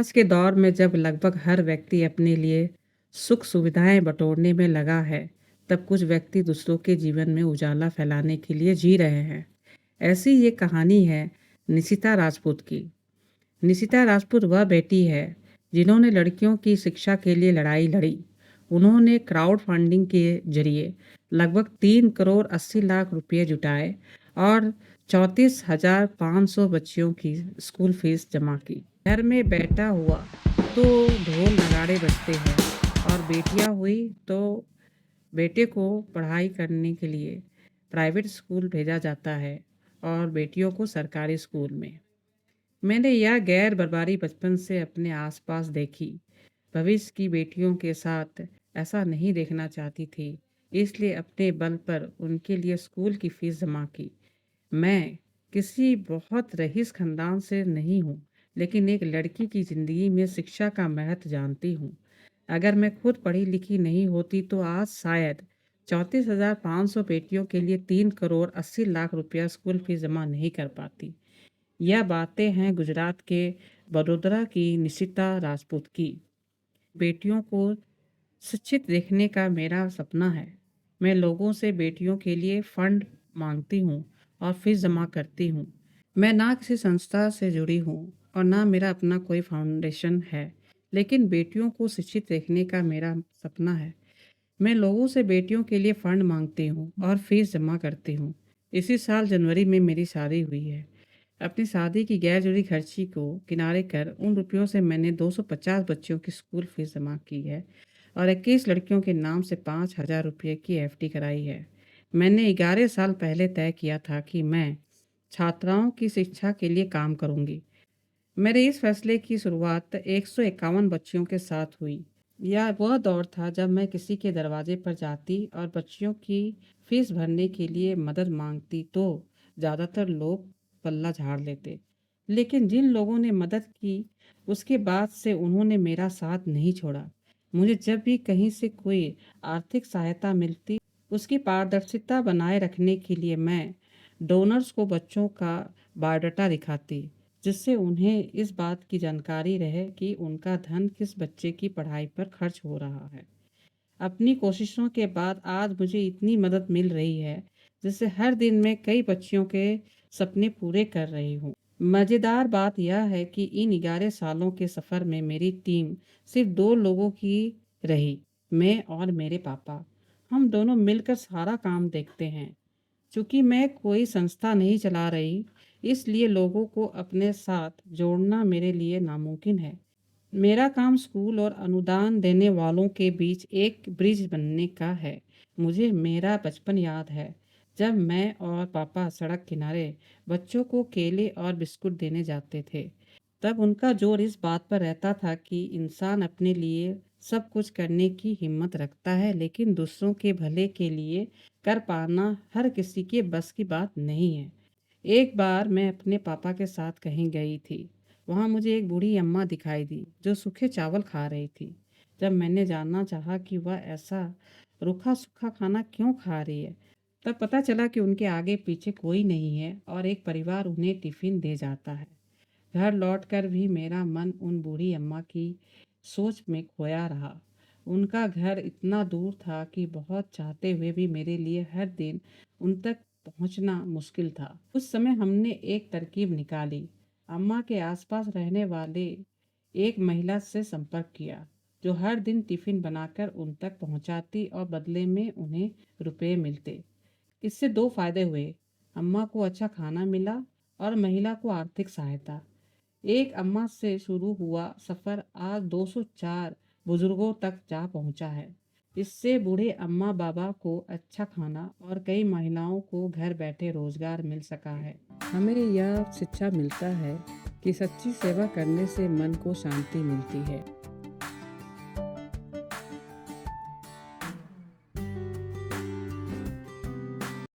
आज के दौर में जब लगभग हर व्यक्ति अपने लिए सुख सुविधाएं बटोरने में लगा है, तब कुछ व्यक्ति दूसरों के जीवन में उजाला फैलाने के लिए जी रहे हैं। ऐसी ये कहानी है निशिता राजपूत की। निशिता राजपूत वह बेटी है जिन्होंने लड़कियों की शिक्षा के लिए लड़ाई लड़ी। उन्होंने क्राउड फंडिंग के जरिए लगभग 3 करोड़ 80 लाख रुपए जुटाए और 34,500 बच्चियों की स्कूल फीस जमा की। घर में बेटा हुआ तो ढोल नगाड़े बजते हैं और बेटियां हुई तो बेटे को पढ़ाई करने के लिए प्राइवेट स्कूल भेजा जाता है और बेटियों को सरकारी स्कूल में। मैंने यह गैर बर्बारी बचपन से अपने आसपास देखी। भविष्य की बेटियों के साथ ऐसा नहीं देखना चाहती थी, इसलिए अपने बल पर उनके लिए स्कूल की फीस जमा की। मैं किसी बहुत रईस खानदान से नहीं हूँ, लेकिन एक लड़की की ज़िंदगी में शिक्षा का महत्व जानती हूँ। अगर मैं खुद पढ़ी लिखी नहीं होती तो आज शायद 34,500 बेटियों के लिए 3 करोड़ 80 लाख रुपया स्कूल फीस जमा नहीं कर पाती। यह बातें हैं गुजरात के बड़ोदरा की निशिता राजपूत की। बेटियों को शिक्षित देखने का मेरा सपना है। मैं लोगों से बेटियों के लिए फंड मांगती हूँ और फीस जमा करती हूँ। मैं ना किसी संस्था से जुड़ी हूँ और ना मेरा अपना कोई फाउंडेशन है, लेकिन बेटियों को शिक्षित देखने का मेरा सपना है। मैं लोगों से बेटियों के लिए फंड मांगती हूँ और फीस जमा करती हूँ। इसी साल जनवरी में मेरी शादी हुई है। अपनी शादी की गैर जरूरी खर्ची को किनारे कर उन रुपयों से मैंने 250 बच्चों की स्कूल फीस जमा की है और 21 लड़कियों के नाम से 5,000 रुपये की एफडी कराई है। मैंने 11 साल पहले तय किया था कि मैं छात्राओं की शिक्षा के लिए काम करूंगी। मेरे इस फैसले की शुरुआत 151 बच्चियों के साथ हुई। यह वह दौर था जब मैं किसी के दरवाजे पर जाती और बच्चियों की फीस भरने के लिए मदद मांगती तो ज़्यादातर लोग पल्ला झाड़ लेते। लेकिन जिन लोगों ने मदद की, उसके बाद से उन्होंने मेरा साथ नहीं छोड़ा। मुझे जब भी कहीं से कोई आर्थिक सहायता मिलती, उसकी पारदर्शिता बनाए रखने के लिए मैं डोनर्स को बच्चों का बायोडाटा दिखाती, जिससे उन्हें इस बात की जानकारी रहे कि उनका धन किस बच्चे की पढ़ाई पर खर्च हो रहा है। अपनी कोशिशों के बाद आज मुझे इतनी मदद मिल रही है, जिससे हर दिन मैं कई बच्चियों के सपने पूरे कर रही हूँ। मज़ेदार बात यह है कि इन 11 सालों के सफ़र में मेरी टीम सिर्फ 2 लोगों की रही, मैं और मेरे पापा। हम दोनों मिलकर सारा काम देखते हैं। चूँकि मैं कोई संस्था नहीं चला रही, इसलिए लोगों को अपने साथ जोड़ना मेरे लिए नामुमकिन है। मेरा काम स्कूल और अनुदान देने वालों के बीच एक ब्रिज बनने का है। मुझे मेरा बचपन याद है, जब मैं और पापा सड़क किनारे बच्चों को केले और बिस्कुट देने जाते थे। तब उनका जोर इस बात पर रहता था कि इंसान अपने लिए सब कुछ करने की हिम्मत रखता है, लेकिन दूसरों के भले के लिए कर पाना हर किसी के बस की बात नहीं है। एक बार मैं अपने पापा के साथ कहीं गई थी। वहाँ मुझे एक बूढ़ी अम्मा दिखाई दी जो सूखे चावल खा रही थी। जब मैंने जानना चाहा कि वह ऐसा रूखा सूखा खाना क्यों खा रही है, तब पता चला कि उनके आगे पीछे कोई नहीं है और एक परिवार उन्हें टिफिन दे जाता है। घर लौटकर भी मेरा मन उन बूढ़ी अम्मा की सोच में खोया रहा। उनका घर इतना दूर था कि बहुत चाहते हुए भी मेरे लिए हर दिन उन तक पहुंचना मुश्किल था। उस समय हमने एक तरकीब निकाली। अम्मा के आसपास रहने वाले एक महिला से संपर्क किया, जो हर दिन टिफिन बनाकर उन तक पहुंचाती और बदले में उन्हें रुपए मिलते। इससे दो फायदे हुए, अम्मा को अच्छा खाना मिला और महिला को आर्थिक सहायता। एक अम्मा से शुरू हुआ सफ़र आज 204 बुजुर्गों तक जा पहुंचा है। इससे बूढ़े अम्मा बाबा को अच्छा खाना और कई महिलाओं को घर बैठे रोजगार मिल सका है। हमें यह शिक्षा मिलता है कि सच्ची सेवा करने से मन को शांति मिलती है।